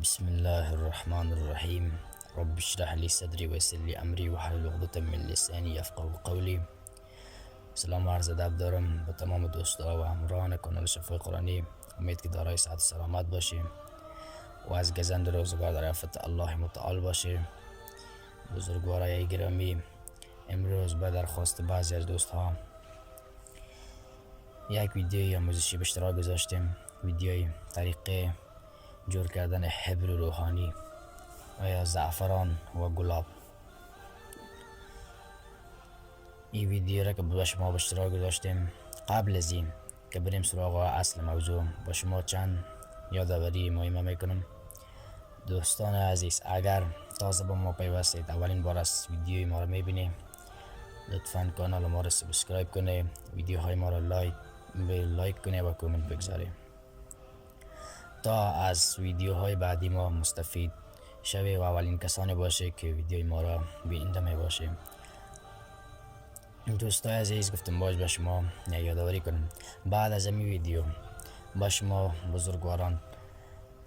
بسم الله الرحمن الرحیم. رب اشرح لي صدری ويسر لي امری واحلل عقدة من لسانی یفقهوا قولی. سلام و عرض ادب دارم به تمام دوستا و همراهان کانال شفای قرآنی. امید که دارای صحت و سلامت باشیم و از گزند روزگار در عفت الله متعال باشیم. بزرگوارای گرامی، امروز به درخواست بعضی از دوستها یک ویدیوی آموزشی به اشتراک گذاشتیم. ویدیوی طریقه جور کردن حبر روحانی و یا زعفران و گلاب. این ویدیو را که با شما به اشتراک گذاشتیم، قبل از این که بریم سراغ اصل موضوع با شما چند یادآوری مهمه میکنم. دوستان عزیز، اگر تازه با ما پیوستید، اولین بار است ویدیوی ما را میبینید، لطفاً کانال ما را سابسکرایب کنید، ویدیوهای ما را لایک کنید و کامنت بگذارید تا از ویدیوهای بعدی ما مستفید شوی و اولین کسانی باشه که ویدیوی ما را بیننده می باشه. دوستای عزیز، گفتم باش به شما یادآوری کنم. بعد از این ویدیو با شما بزرگواران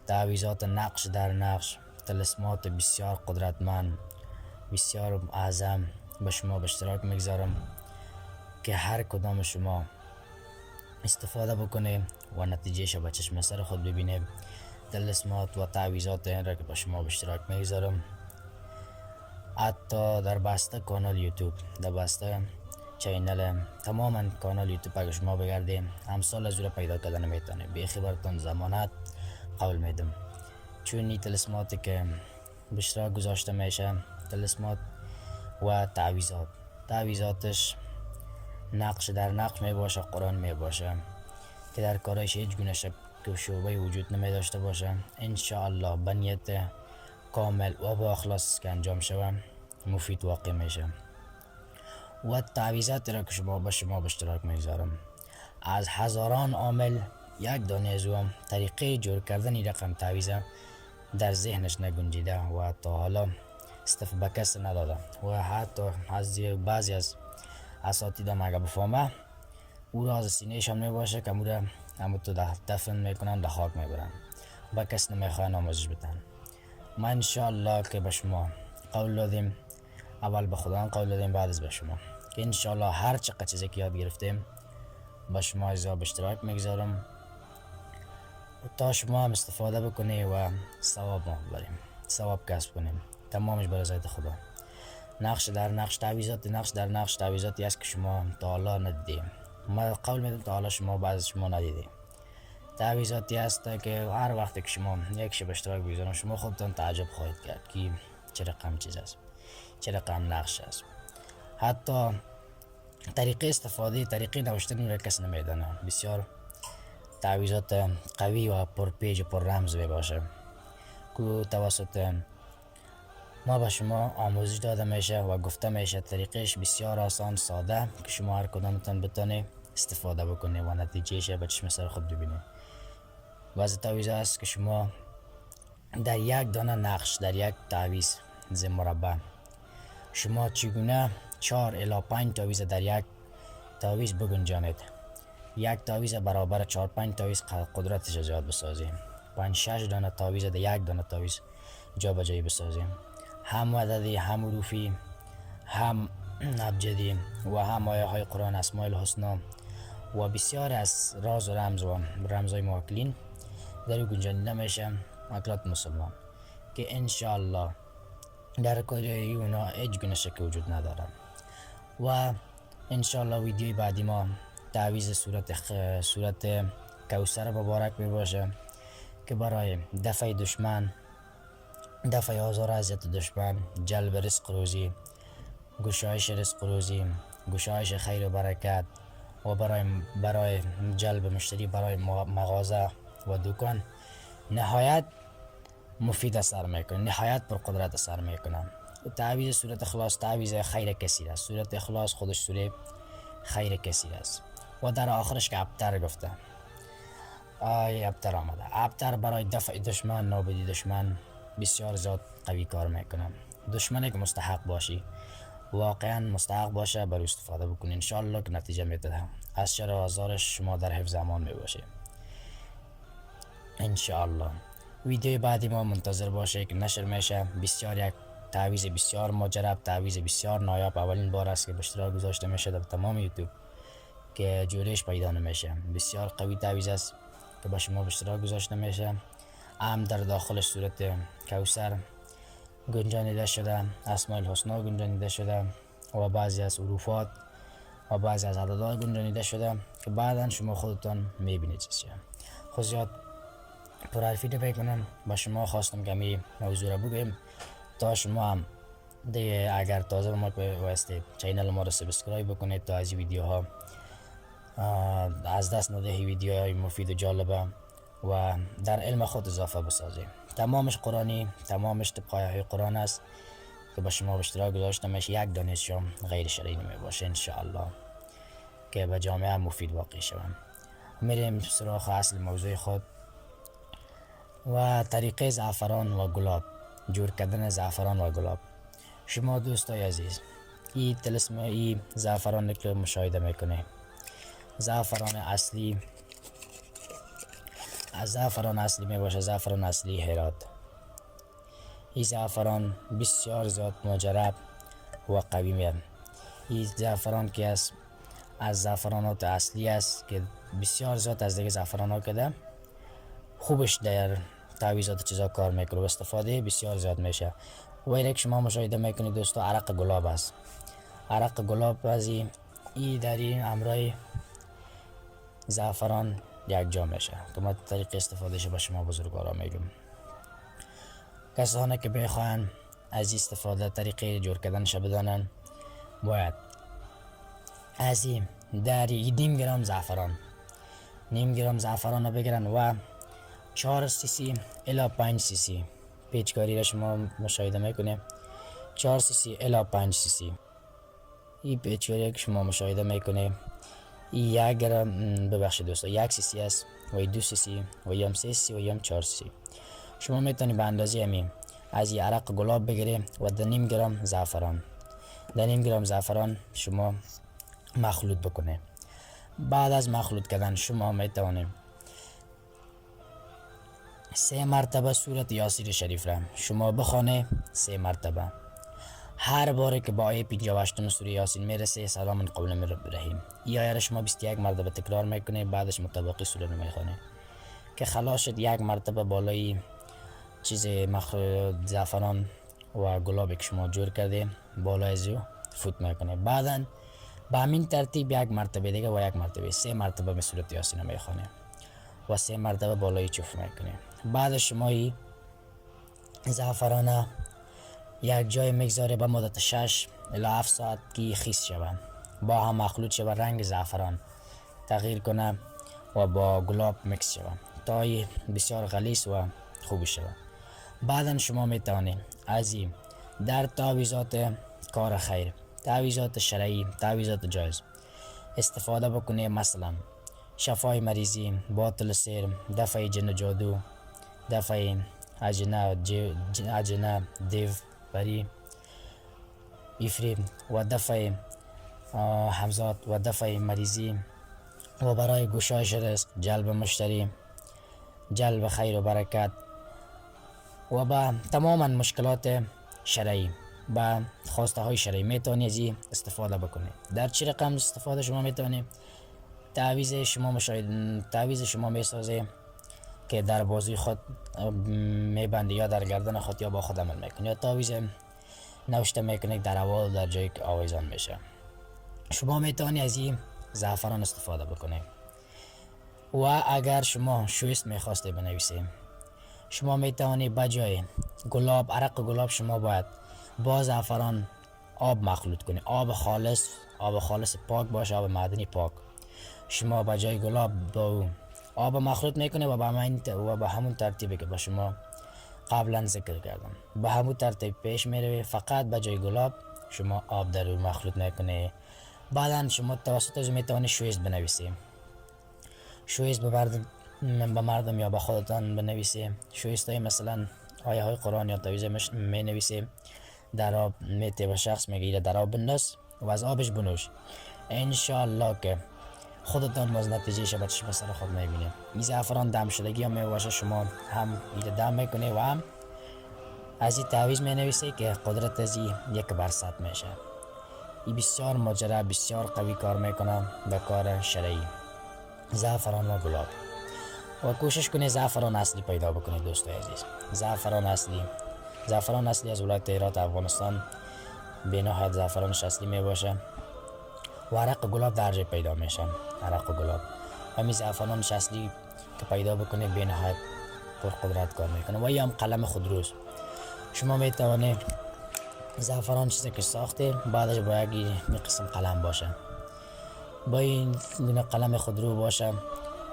تعویضات نقش در نقش، طلسمات بسیار قدرتمند، بسیار اعظم به شما به اشتراک میگذارم که هر کدام شما استفاده بکنه و نتیجهش به چشم سر خود ببینه. طلسمات و تعویضات این را که با شما به اشتراک میگذارم، حتی در بسته کانال یوتیوب، در بسته چینل تماما کانال یوتیوب اگر شما بگردیم امثال از او را پیدا کردن نمیتونه. بیخی براتون ضمانت قول میدم، چون این طلسماتی که به اشتراک گذاشته میشه، طلسمات و تعویضاتش نقش در نقش می باشه، قرآن می باشه که در کارش هیچ گونه شک و شبهه وجود نمی داشته باشه. انشاءالله به نیت کامل و با اخلاص که انجام شود مفید واقع میشه. و تعویضات را که شما به اشتراک میگذارم، از هزاران عامل یک دانه از او طریقه جور کردن این رقم تعویض در ذهنش نگنجیده و تا حالا به کس نداده و حتی از بعضی از اساتیدم اگر بفهمه او را از سینهش هم نباشه که همو تو دفن میکنن، در خاک میبرن، با کس نمیخواین آموزش بدن. ما انشاءالله که به شما قول دادیم، اول به خدا قول دادیم، بعد از به شما که انشاءالله هر چقدر چیزی که یاد گرفتیم با شما از به اشتراک میگذارم تا شما هم استفاده بکنی و ثواب ما بریم، ثواب کسب کنیم، تمامش برای رضایت خدا. نقش در نقش تعویضات، نقش در نقش تعویضاتی است که شما تا حالا ندیدیم. ما قول میدم تا حالا شما بعض شما ندیدیم. تعویضاتی است که هر وقت که شما یک شب اشتراک بگذارم شما خودتان تعجب خواهید کرد که چه رقم چیز است، چه رقم نقش است. حتی طریقه استفاده، طریقه نوشتن را کس نمیدانه. بسیار تعویضات قوی و پرپیچ و پر رمز می باشه که توسط ما به شما آموزش داده میشه و گفته میشه. طریقش بسیار آسان، ساده که شما هر کدامتان بتونه استفاده بکنه و نتیجهش به چشم سر خود ببینه. بعضی تعویض است که شما در یک دانه نقش، در یک تعویض زیر مربع شما چگونه 4 الی 5 تعویض در یک تعویض بگنجانید. یک تعویض برابر 4-5 تعویض قدرتش زیاد بسازیم. 5-6 دانه تعویض در یک دانه تعویض جابجایی بسازیم، هم عددی، هم حروفی، هم ابجدی و هم آیه های قرآن، اسماء الحسنا و بسیار از راز و رمزهای موکلین در او گنجانیده میشه. موکلات مسلمان که انشاءالله در کاری اونا هیچ گونه شک وجود نداره. و انشاءالله ویدیوی بعدی ما تعویض صورت کوثر مبارک می باشه که برای دفع دشمن، دفع آزار اذیت دشمن، جلب رزق روزی، گشایش رزق روزی، گشایش خیر و برکت و برای جلب مشتری برای مغازه و دکان نهایت مفید اثر میکنه، نهایت پر قدرت اثر میکنه. تعویض صورت اخلاص تعویض خیر کثیر است. صورت اخلاص خودش سوره خیر کثیر است و در آخرش که ابتر گفته، ابتر آمده. ابتر برای دفع دشمن، نابودی دشمن بسیار زیاد قوی کار میکنه. دشمنی که مستحق باشی، واقعا مستحق باشه، بر استفاده بکنی، انشاءالله که نتیجه میده. از شر و آزارش شما در حفظ امان میباشی انشاءالله. ویدیو بعدی ما منتظر باشه که نشر میشه. بسیار یک تعویض بسیار مجرب، تعویض بسیار نایاب، اولین بار است که به اشتراک گذاشته میشه در تمام یوتیوب که جورش پیدا نمیشه. بسیار قوی تعویض است که به شما به اشتراک گذاشته میشه. هم در داخلش صورت کوثر گنجانیده شده، اسماء الحسنا گنجانیده شده و بعضی از حروفات و بعضی از عددها گنجانیده شده که بعدا شما خودتان میبینید چیه. خود زیاد پرحرفی نمیکنم، با شما خواستم که می موضوع را بگویم تا شما هم دیگه اگر تازه ما بایستی چینل ما رو سابسکرایب بکنید تا از ویدیوها از دست ندهی. ویدیوهای مفید و جالبه و در علم خود اضافه بسازید. تمامش قرآنی، تمامش طبق آیه قرآن است که با شما به اشتراک گذاشته میشه. یک دانش غیر شرعی نمی باشه انشاءالله که به جامعه مفید واقع شوم. میریم سراغ اصل موضوع خود و طریقه زعفران و گلاب، جور کردن زعفران و گلاب. شما دوستای عزیز، این طلسم این زعفران که مشاهده میکنه، زعفران اصلی از زعفران اصلی می باشه، زعفران اصلی هرات. این زعفران بسیار زیاد مجرب و قوی میاد. این زعفران که از زعفرانات اصلی است که بسیار زیاد از دیگه زعفرانات کده خوبش در تعویضات چیزا کار میکنه و استفاده بسیار زیاد میشه. و یک شما مشاهده میکنید دوستو عرق گلاب است. عرق گلاب از این در این امرای زعفران یک جا میشه که ما طریق استفادهش به شما بزرگوارا میگم. کسانی که بخواهن از استفاده طریقه جور کردنش بدانن باید از این در نیم گرم زعفران رو بگیرن و 4 سی الی 5 سی پیچکاری را شما مشاهده میکنه. 4 سی الی 5 سی این پیچکاری که شما مشاهده میکنه یک گرم ببخشید دوستا 1 سی است و 2 سی و یم 3 سی و یم 4 سی. شما میتونید به اندازه همین از این عرق گلاب بگیرید و 2.5 گرم زعفران 2.5 گرم زعفران شما مخلوط بکنه. بعد از مخلوط کردن شما میتونید 3 مرتبه سورت یاسین شریف را شما بخونه. 3 مرتبه هر بار که با آیه 58 سوره یاسین میرسه سلام قولا من رب رحیم، این آیه را شما 21 مرتبه تکرار میکنه. بعدش مطابقی سوره رو میخونه که خلاص شد. یک مرتبه بالای چیز زعفران و گلابی که شما جور کرده بالای ازو فوت میکنه. بعدا با همین ترتیب یک مرتبه دیگه و یک مرتبه 3 مرتبه به سورت یاسین میخونه و 3 مرتبه بالای چوف میکنه. بعد شما این زعفران یک جای میگذاره به مدت 6 الی 7 ساعت که خیس شود، با هم مخلوط شود، رنگ زعفران تغییر کنه و با گلاب میکس شود تا بسیار غلیظ و خوب شود. بعدا شما میتوانید از این در تعویضات کار خیر، تعویضات شرعی، تعویضات جایز استفاده بکنید. مثلا شفای مریضی، باطل سیر، دفع جن جادو، دفع عجنه دیو بری افریم و دفع حمزات و دفع مریضی و برای گشایش رزق، جلب مشتری، جلب خیر و برکت و با تماما مشکلات شرعی با خواسته های شرعی میتونید از این استفاده بکنید. در چه رقم استفاده شما میتونید؟ تعویض شما میسازه که در بازوی خود میبنده یا در گردن خود یا با خود عمل میکنه، یا تعویض نوشته میکنه در هوا در جایی که آویزان میشه. شما میتونید از این زعفران استفاده بکنید. و اگر شما شویست میخواسته بنویسید، شما میتونید بجای گلاب، عرق گلاب شما باید با زعفران آب مخلوط کنید. آب خالص پاک باشه، آب معدنی پاک. شما بجای گلاب با آب مخلوط میکنه و به همون ترتیبی که با شما قبلا ذکر کردم به همون ترتیب پیش میروی. فقط بجای گلاب شما آب در اون مخلوط میکنه. بعدا شما توسط از میتونید شویز بنویسید. شویز به مردم یا به خودتان بنویسید. شویزهای مثلا آیه های قرآن یا تعویض می نویسید. در آب میته به شخص میگیره در آب بنداز و از آبش بنوش. انشاءالله که خودتان باز نتیجهش به چشم سر خود میبینید. این زعفران دم شدگی هم میباشه، شما هم ایده دم میکنه و هم از این تعویض می نویسه که قدرت از 1% میشه. این بسیار ماجرا بسیار قوی کار میکنه به کار شرعی زعفران و گلاب. و کوشش کنید زعفران اصلی پیدا بکنید دوستای عزیز. زعفران اصلی از ولایت هرات افغانستان به نهایت زعفرانش اصلی می باشه و عرق گلاب در جای پیدا میشه. عرق گلاب همین زعفرانش اصلی که پیدا بکنید به نهایت پر قدرت کار میکنه. و یا هم قلم خودروست، شما می توانید زعفران چیزی که ساخته بعدش باید این قسم قلم باشه، با این دونه قلم خودرو باشه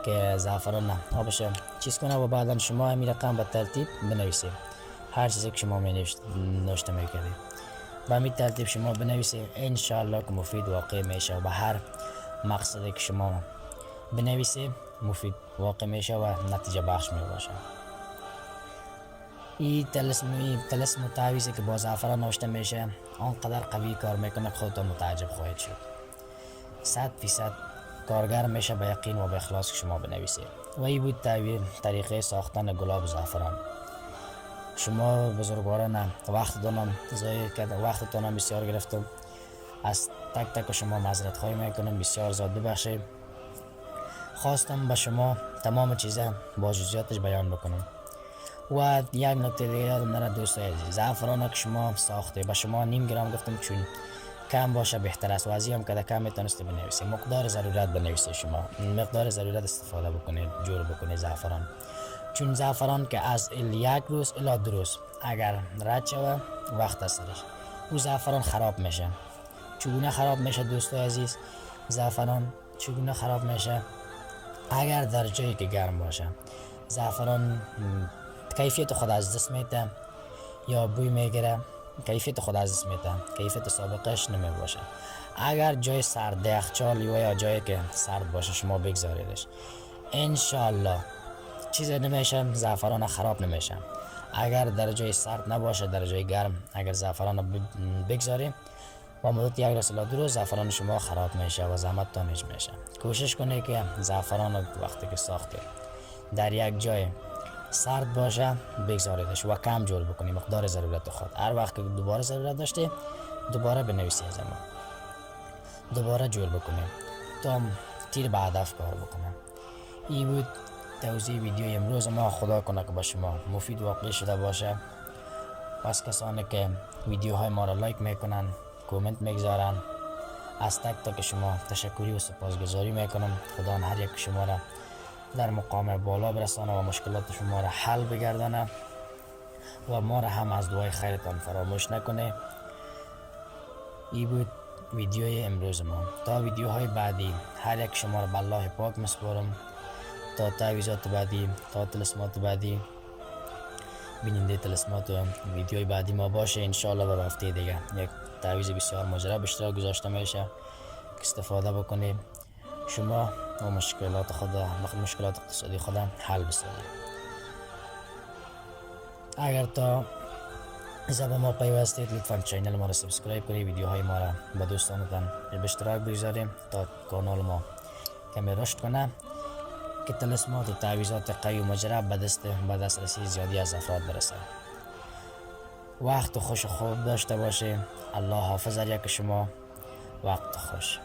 که زعفران نه آبشه چیز کنه و بعدا شما همین رقم به ترتیب بنویسید. هر چیزی که شما نوشته میکردید به همین ترتیب شما بنویسید، انشالله که مفید واقع میشه و به هر مقصدی که شما بنویسید مفید واقع میشه و نتیجه بخش میباشه. این طلسم و تعویضی که با زعفران نوشته میشه آنقدر قوی کار میکنه که خودتان متعجب خواهید شد. 100% کارگر میشه به یقین و به اخلاص که شما بنویسید. و این بود طریقه ساختن گلاب و زعفران. شما بزرگواران وقتتان بسیار گرفتم، از تک تک شما معذرت خواهی میکنم، بسیار زیاد ببخشید. خواستم به شما تمام چیزا با جزئیاتش بیان بکنم. و یک نکته دیگه یادم نره دوستای عزیز، زعفران که شما ساخته به شما 0.5 گرم گفتم چون کم باشه بهتر است. و از این هم که کم میتونسته بنویسید، مقدار ضرورت بنویسید، شما مقدار ضرورت استفاده بکنید، جور بکنید زعفران. چون زعفران که از 1 روز الی 2 روز اگر رد شوه وقت است سرش، او زعفران خراب میشه. چگونه خراب میشه دوستای عزیز؟ زعفران چگونه خراب میشه؟ اگر در جایی که گرم باشه زعفران کیفیت خود از دست میده یا بوی میگیره، کیفیت خود از دست میده، کیفیت سابقش نمی باشه. اگر جای سرد یخچال یا جایی که سرد باشه شما بگذاریدش، انشالله چیزی نمیشه، زعفران خراب نمیشه. اگر در جای سرد نباشه، در جای گرم اگر زعفران بگذاریم با مدت 1 روز الی 2 روز زعفران شما خراب میشه و زحمت تانج میشه. کوشش کنید که زعفران وقتی که ساخته در یک جای سرد باشه بگذاریدش و کم جول بکنی مقدار ضرورت خود. هر وقت که دوباره ضرورت داشته دوباره بنویسی از ما دوباره جول بکنیم تا تیر به هدف کار بکنم. این بود توضیح ویدیو امروز ما. خدا کنه که با شما مفید واقع شده باشه. پس کسانی که ویدیوهای ما را لایک میکنن، کامنت میگذارن، از تک تک شما تشکری و سپاسگزاری میکنم. خدا هر یک شما را در مقام بالا برسانه و مشکلات شما را حل بگردانه و ما را هم از دعای خیرتان فراموش نکنه. این بود ویدیوی امروز ما. تا ویدیوهای بعدی هر یک شما را به الله پاک میسپارم. تا تعویضات بعدی، تا طلسمات بعدی، بیننده طلسمات و ویدیوی بعدی ما باشه انشالله. و هفته دیگه یک تعویض بسیار ماجرا به اشتراک گذاشته میشه که استفاده بکنید شما و مشکلات اقتصادی خود حل بسازید. اگر تا به ما پیوستید لطفا چینل ما را سابسکرایب کنید، ویدیوهای ما را با دوستانتان به اشتراک بگذارید تا کانال ما کمی رشد کنه که طلسمات و تعویضات قوی و مجرب به دسترسی زیادی از افراد برسه. وقت خوش و خوب داشته باشه. الله حافظ هر یک شما. وقت خوش.